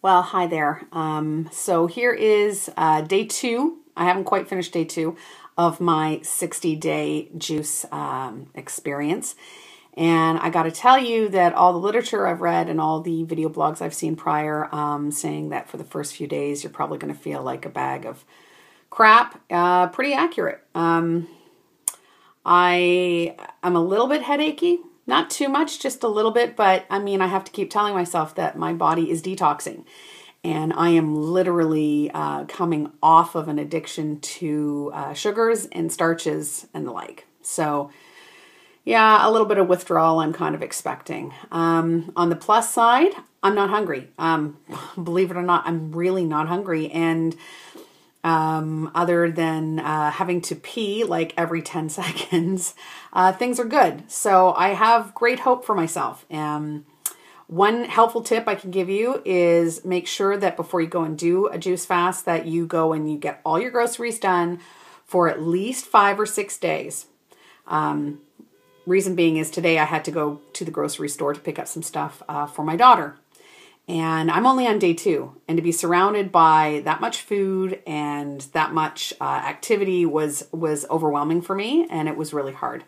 Well, hi there. So here is day 2. I haven't quite finished day 2 of my 60-day juice experience. And I got to tell you that all the literature I've read and all the video blogs I've seen prior saying that for the first few days you're probably going to feel like a bag of crap. Pretty accurate. I'm a little bit headachy. Not too much, just a little bit, but I mean, I have to keep telling myself that my body is detoxing. And I am literally coming off of an addiction to sugars and starches and the like. So, yeah, a little bit of withdrawal I'm kind of expecting. On the plus side, I'm not hungry. Believe it or not, I'm really not hungry. And other than having to pee like every 10 seconds, things are good. So I have great hope for myself. One helpful tip I can give you is make sure that before you go and do a juice fast that you go and you get all your groceries done for at least 5 or 6 days. Reason being is today I had to go to the grocery store to pick up some stuff for my daughter. And I'm only on day 2, and to be surrounded by that much food and that much activity was overwhelming for me, and it was really hard.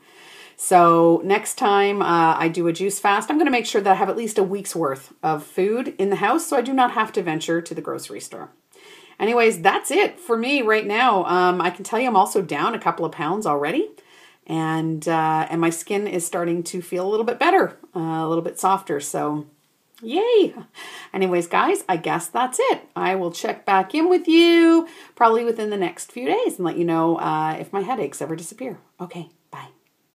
So next time I do a juice fast, I'm going to make sure that I have at least a week's worth of food in the house so I do not have to venture to the grocery store. Anyways, that's it for me right now. I can tell you I'm also down a couple of pounds already, and my skin is starting to feel a little bit better, a little bit softer, so yay. Anyways, guys, I guess that's it. I will check back in with you probably within the next few days and let you know if my headaches ever disappear. Okay.